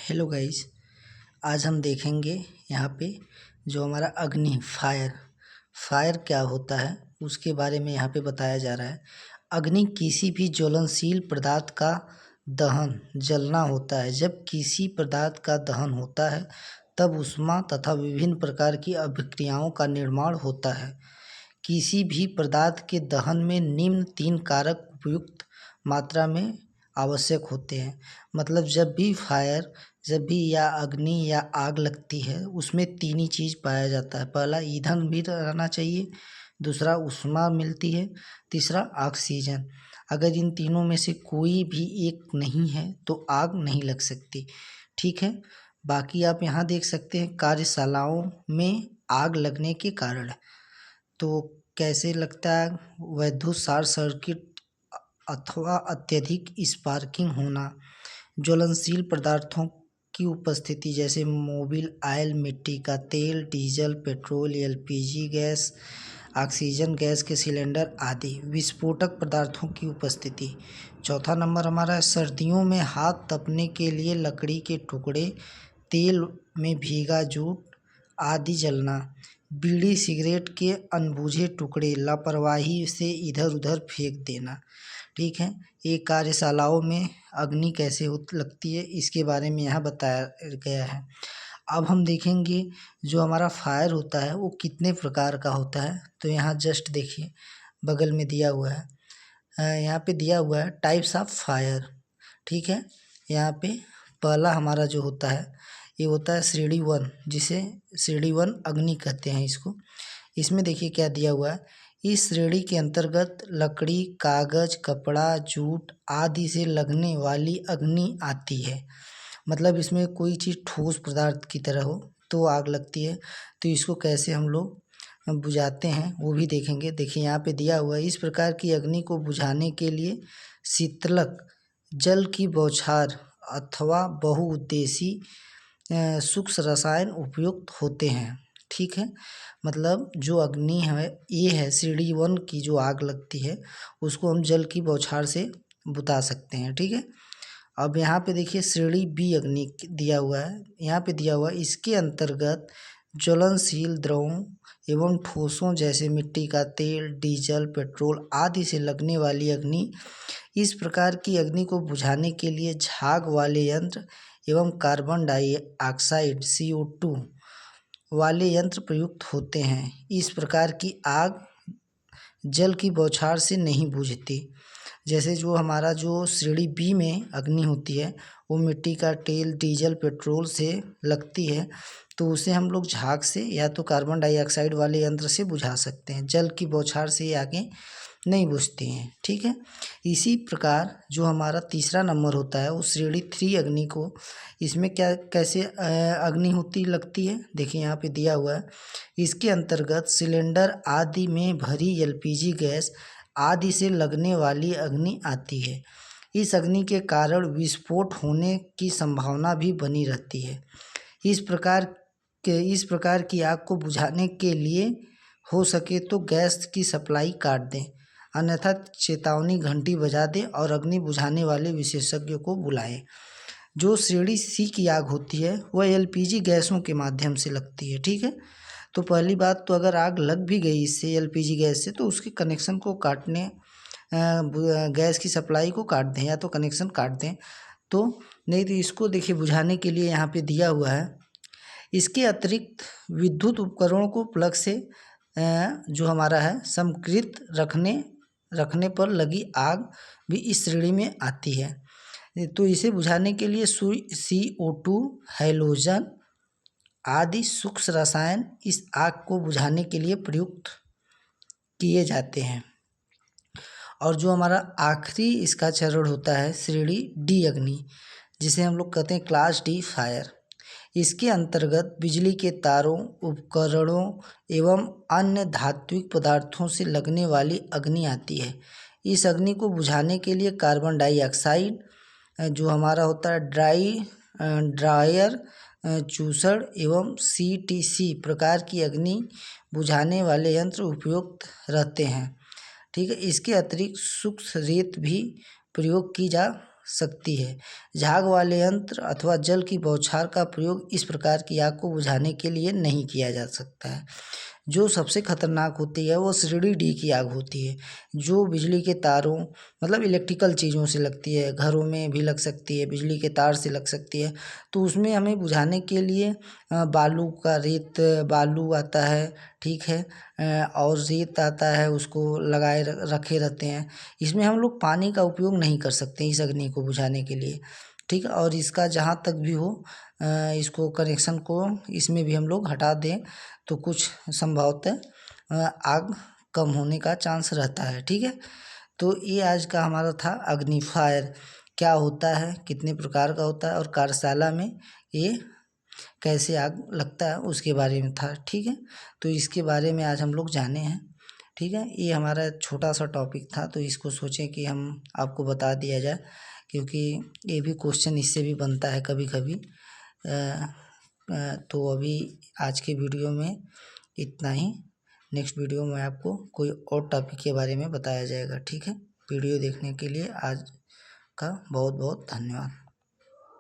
Hello guys. आज हम देखेंगे यहाँ पे जो हमारा अग्नि फायर क्या होता है उसके बारे में यहाँ पे बताया जा रहा है। अग्नि किसी भी ज्वलनशील पदार्थ का दहन जलना होता है। जब किसी पदार्थ का दहन होता है तब ऊष्मा तथा विभिन्न प्रकार की अभिक्रियाओं का निर्माण होता है। किसी भी पदार्थ के दहन में निम्न 3 कारक उपयुक्त मात्रा में आवश्यक होते हैं। मतलब जब भी या अग्नि या आग लगती है उसमें 3 ही चीज़ पाया जाता है। पहला ईंधन भी रहना चाहिए, दूसरा ऊष्मा मिलती है, तीसरा ऑक्सीजन। अगर इन तीनों में से कोई भी एक नहीं है तो आग नहीं लग सकती। ठीक है। बाकी आप यहाँ देख सकते हैं कार्यशालाओं में आग लगने के कारण। तो कैसे लगता है? विद्युत शॉर्ट सर्किट अथवा अत्यधिक स्पार्किंग होना, ज्वलनशील पदार्थों की उपस्थिति जैसे मोबिल ऑयल, मिट्टी का तेल, diesel, petrol, LPG gas, oxygen gas के सिलेंडर आदि, विस्फोटक पदार्थों की उपस्थिति। चौथा नंबर हमारा है सर्दियों में हाथ तपने के लिए लकड़ी के टुकड़े, तेल में भीगा जूट आदि जलना, बीड़ी सिगरेट के अनबुझे टुकड़े लापरवाही से इधर उधर फेंक देना। ठीक है। ये कार्यशालाओं में अग्नि कैसे लगती है इसके बारे में यहाँ बताया गया है। अब हम देखेंगे जो हमारा फायर होता है वो कितने प्रकार का होता है। तो यहाँ जस्ट देखिए बगल में दिया हुआ है, यहाँ पे दिया हुआ है टाइप्स ऑफ फायर। ठीक है। यहाँ पे पहला हमारा जो होता है ये होता है श्रेणी 1, जिसे श्रेणी 1 अग्नि कहते हैं इसको। इसमें देखिए क्या दिया हुआ है। इस श्रेणी के अंतर्गत लकड़ी, कागज, कपड़ा, जूट आदि से लगने वाली अग्नि आती है। मतलब इसमें कोई चीज़ ठोस पदार्थ की तरह हो तो आग लगती है। तो इसको कैसे हम लोग बुझाते हैं वो भी देखेंगे। देखिए यहाँ पे दिया हुआ है इस प्रकार की अग्नि को बुझाने के लिए शीतलक, जल की बौछार अथवा बहुउद्देशीय सूक्ष्म रसायन उपयुक्त होते हैं। ठीक है। मतलब जो अग्नि है ये है श्रेणी 1 की जो आग लगती है उसको हम जल की बौछार से बुता सकते हैं। ठीक है। अब यहाँ पे देखिए श्रेणी बी अग्नि दिया हुआ है। यहाँ पे दिया हुआ है इसके अंतर्गत ज्वलनशील द्रवों एवं ठोसों जैसे मिट्टी का तेल, डीजल, पेट्रोल आदि से लगने वाली अग्नि। इस प्रकार की अग्नि को बुझाने के लिए झाग वाले यंत्र एवं कार्बन डाइऑक्साइड CO2 वाले यंत्र प्रयुक्त होते हैं। इस प्रकार की आग जल की बौछार से नहीं बुझती। जैसे जो हमारा जो श्रेणी बी में अग्नि होती है वो मिट्टी का तेल, डीजल, पेट्रोल से लगती है तो उसे हम लोग झाग से या तो कार्बन डाइऑक्साइड वाले यंत्र से बुझा सकते हैं। जल की बौछार से आगे नहीं बुझती हैं। ठीक है। इसी प्रकार जो हमारा तीसरा नंबर होता है वो श्रेणी 3 अग्नि को, इसमें क्या कैसे अग्नि होती लगती है देखिए यहाँ पे दिया हुआ है। इसके अंतर्गत सिलेंडर आदि में भरी एलपीजी गैस आदि से लगने वाली अग्नि आती है। इस अग्नि के कारण विस्फोट होने की संभावना भी बनी रहती है। इस प्रकार की आग को बुझाने के लिए हो सके तो गैस की सप्लाई काट दें, अन्यथा चेतावनी घंटी बजा दें और अग्नि बुझाने वाले विशेषज्ञ को बुलाएं। जो श्रेणी सी की आग होती है वह एलपीजी गैसों के माध्यम से लगती है। ठीक है। तो पहली बात तो अगर आग लग भी गई इससे एलपीजी गैस से तो उसके कनेक्शन को काटने, गैस की सप्लाई को काट दें या तो कनेक्शन काट दें। तो नहीं तो इसको देखिए बुझाने के लिए यहाँ पे दिया हुआ है। इसके अतिरिक्त विद्युत उपकरणों को प्लग से जो हमारा है समकृत रखने पर लगी आग भी इस श्रेणी में आती है। तो इसे बुझाने के लिए सुई, CO2, हैलोजन आदि सूक्ष्म रसायन इस आग को बुझाने के लिए प्रयुक्त किए जाते हैं। और जो हमारा आखिरी इसका चरण होता है श्रेणी डी अग्नि, जिसे हम लोग कहते हैं क्लास डी फायर। इसके अंतर्गत बिजली के तारों, उपकरणों एवं अन्य धात्विक पदार्थों से लगने वाली अग्नि आती है। इस अग्नि को बुझाने के लिए कार्बन डाइऑक्साइड जो हमारा होता है ड्रायर, चूसड़ एवं CTC प्रकार की अग्नि बुझाने वाले यंत्र उपयुक्त रहते हैं। ठीक है। इसके अतिरिक्त सूक्ष्म रेत भी प्रयोग की जा सकती है। झाग वाले यंत्र अथवा जल की बौछार का प्रयोग इस प्रकार की आग को बुझाने के लिए नहीं किया जा सकता है। जो सबसे खतरनाक होती है वो श्रेणी डी की आग होती है, जो बिजली के तारों मतलब इलेक्ट्रिकल चीज़ों से लगती है, घरों में भी लग सकती है, बिजली के तार से लग सकती है। तो उसमें हमें बुझाने के लिए बालू का रेत बालू आता है, ठीक है, और रेत आता है, उसको लगाए रखे रहते हैं। इसमें हम लोग पानी का उपयोग नहीं कर सकते इस अग्नि को बुझाने के लिए, ठीक है। और इसका जहाँ तक भी हो इसको कनेक्शन को इसमें भी हम लोग हटा दें तो कुछ संभवतः आग कम होने का चांस रहता है, ठीक है। तो ये आज का हमारा था अग्नि फायर क्या होता है, कितने प्रकार का होता है और कार्यशाला में ये कैसे आग लगता है उसके बारे में था, ठीक है। तो इसके बारे में आज हम लोग जाने हैं, ठीक है। ये हमारा छोटा सा टॉपिक था, तो इसको सोचें कि हम आपको बता दिया जाए, क्योंकि ये भी क्वेश्चन इससे भी बनता है कभी कभी। तो अभी आज के वीडियो में इतना ही। नेक्स्ट वीडियो में आपको कोई और टॉपिक के बारे में बताया जाएगा, ठीक है। वीडियो देखने के लिए आज का बहुत बहुत धन्यवाद।